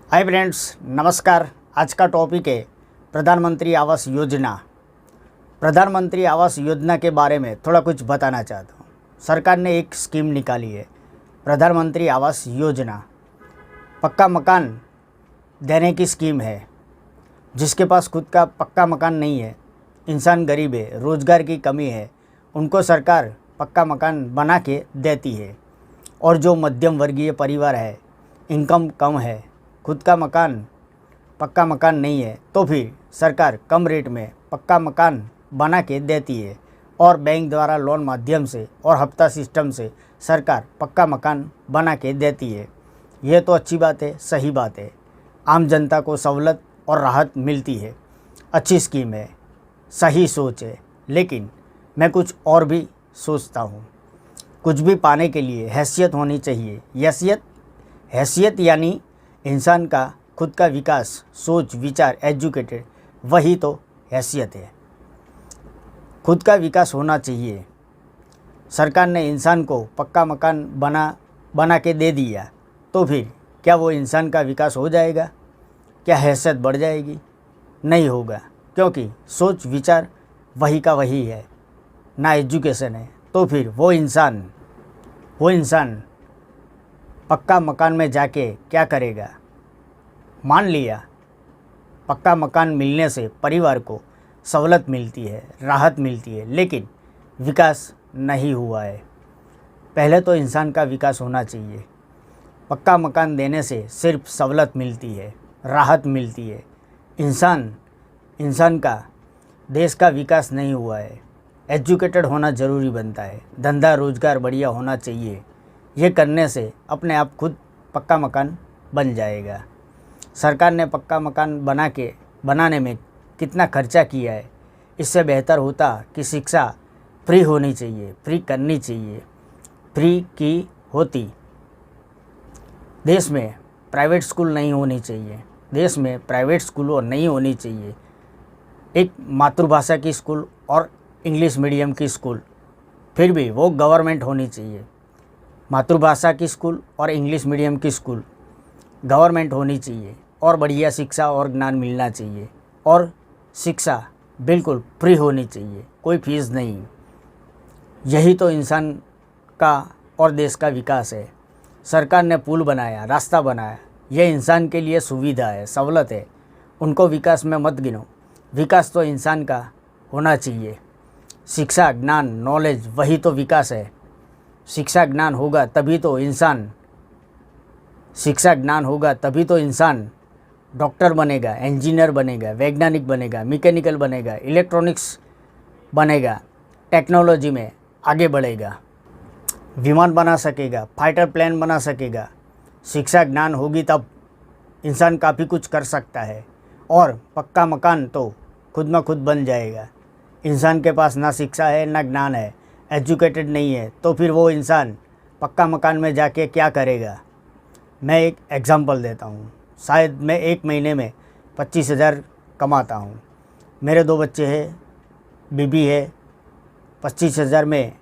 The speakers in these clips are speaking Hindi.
हाय फ्रेंड्स, नमस्कार। आज का टॉपिक है प्रधानमंत्री आवास योजना। प्रधानमंत्री आवास योजना के बारे में थोड़ा कुछ बताना चाहता हूँ। सरकार ने एक स्कीम निकाली है, प्रधानमंत्री आवास योजना। पक्का मकान देने की स्कीम है। जिसके पास खुद का पक्का मकान नहीं है, इंसान गरीब है, रोज़गार की कमी है, उनको सरकार पक्का मकान बना के देती है। और जो मध्यम वर्गीय परिवार है, इनकम कम है, खुद का मकान पक्का मकान नहीं है, तो फिर सरकार कम रेट में पक्का मकान बना के देती है। और बैंक द्वारा लोन माध्यम से और हफ्ता सिस्टम से सरकार पक्का मकान बना के देती है। ये तो अच्छी बात है, सही बात है। आम जनता को सहूलत और राहत मिलती है। अच्छी स्कीम है, सही सोच है। लेकिन मैं कुछ और भी सोचता हूँ। कुछ भी पाने के लिए हैसियत होनी चाहिए। हैसियत यानी इंसान का खुद का विकास, सोच, विचार, एजुकेटेड, वही तो हैसियत है। खुद का विकास होना चाहिए। सरकार ने इंसान को पक्का मकान बना के दे दिया, तो फिर क्या वो इंसान का विकास हो जाएगा? क्या हैसियत बढ़ जाएगी? नहीं होगा, क्योंकि सोच विचार वही का वही है, ना एजुकेशन है। तो फिर वो इंसान पक्का मकान में जाके क्या करेगा? मान लिया पक्का मकान मिलने से परिवार को सहूलत मिलती है, राहत मिलती है, लेकिन विकास नहीं हुआ है। पहले तो इंसान का विकास होना चाहिए। पक्का मकान देने से सिर्फ सहूलत मिलती है, राहत मिलती है। इंसान का, देश का विकास नहीं हुआ है। एजुकेटेड होना ज़रूरी बनता है। धंधा रोजगार बढ़िया होना चाहिए। ये करने से अपने आप खुद पक्का मकान बन जाएगा। सरकार ने पक्का मकान बनाने में कितना खर्चा किया है। इससे बेहतर होता कि शिक्षा फ्री होनी चाहिए, फ्री करनी चाहिए, फ्री की होती। देश में प्राइवेट स्कूल नहीं होनी चाहिए। देश में प्राइवेट स्कूलों नहीं होनी चाहिए। एक मातृभाषा की स्कूल और इंग्लिश मीडियम की स्कूल, फिर भी वो गवर्नमेंट होनी चाहिए। मातृभाषा की स्कूल और इंग्लिश मीडियम की स्कूल गवर्नमेंट होनी चाहिए। और बढ़िया शिक्षा और ज्ञान मिलना चाहिए। और शिक्षा बिल्कुल फ्री होनी चाहिए, कोई फीस नहीं। यही तो इंसान का और देश का विकास है। सरकार ने पुल बनाया, रास्ता बनाया, यह इंसान के लिए सुविधा है, सहूलत है। उनको विकास में मत गिनो। विकास तो इंसान का होना चाहिए। शिक्षा, ज्ञान, नॉलेज, वही तो विकास है। शिक्षा ज्ञान होगा तभी तो इंसान डॉक्टर बनेगा, इंजीनियर बनेगा, वैज्ञानिक बनेगा, मैकेनिकल बनेगा, इलेक्ट्रॉनिक्स बनेगा, टेक्नोलॉजी में आगे बढ़ेगा, विमान बना सकेगा, फाइटर प्लेन बना सकेगा। शिक्षा ज्ञान होगी तब इंसान काफ़ी कुछ कर सकता है। और पक्का मकान तो खुद में खुद बन जाएगा। इंसान के पास ना शिक्षा है, ना ज्ञान है, एजुकेटेड नहीं है, तो फिर वो इंसान पक्का मकान में जाके क्या करेगा? मैं एक एग्ज़ाम्पल देता हूँ। शायद मैं एक महीने में 25,000 कमाता हूँ। मेरे 2 बच्चे हैं, बीबी है। 25,000 में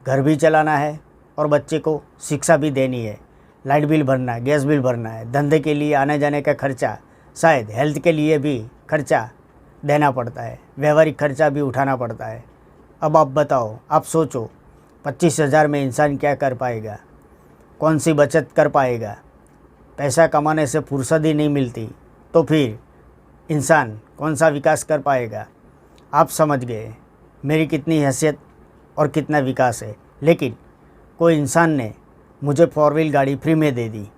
घर भी चलाना है और बच्चे को शिक्षा भी देनी है, लाइट बिल भरना है, गैस बिल भरना है, धंधे के लिए आने जाने का खर्चा, शायद हेल्थ के लिए भी खर्चा देना पड़ता है, व्यवहारिक खर्चा भी उठाना पड़ता है। अब आप बताओ, आप सोचो, 25,000 में इंसान क्या कर पाएगा? कौन सी बचत कर पाएगा? पैसा कमाने से फुर्सत ही नहीं मिलती, तो फिर इंसान कौन सा विकास कर पाएगा? आप समझ गए मेरी कितनी हैसियत और कितना विकास है। लेकिन कोई इंसान ने मुझे 4 व्हील गाड़ी फ्री में दे दी,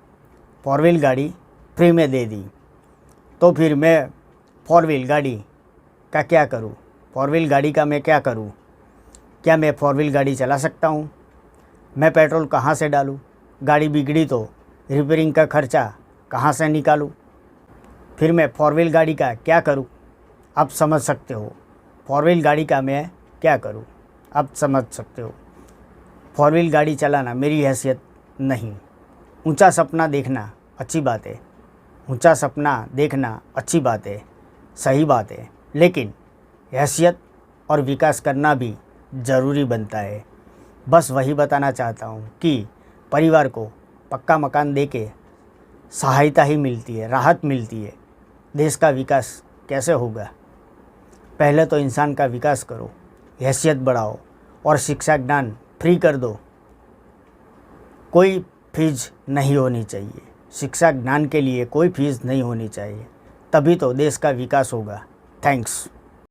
तो फिर मैं 4 व्हील गाड़ी का क्या करूं? 4 व्हील गाड़ी का मैं क्या करूं? क्या मैं 4 व्हील गाड़ी चला सकता हूं? मैं पेट्रोल कहाँ से डालूं? गाड़ी बिगड़ी तो रिपेयरिंग का खर्चा कहाँ से निकालूं? फिर मैं 4 व्हील गाड़ी का क्या करूं? आप समझ सकते हो 4 व्हील गाड़ी का मैं क्या करूं? आप समझ सकते हो 4 व्हील गाड़ी चलाना मेरी हैसियत नहीं। ऊंचा सपना देखना अच्छी बात है, सही बात है, लेकिन हैसियत और विकास करना भी ज़रूरी बनता है। बस वही बताना चाहता हूँ कि परिवार को पक्का मकान देके सहायता ही मिलती है, राहत मिलती है, देश का विकास कैसे होगा? पहले तो इंसान का विकास करो, हैसियत बढ़ाओ और शिक्षा ज्ञान फ्री कर दो। कोई फीस नहीं होनी चाहिए, शिक्षा ज्ञान के लिए कोई फीस नहीं होनी चाहिए, तभी तो देश का विकास होगा। थैंक्स।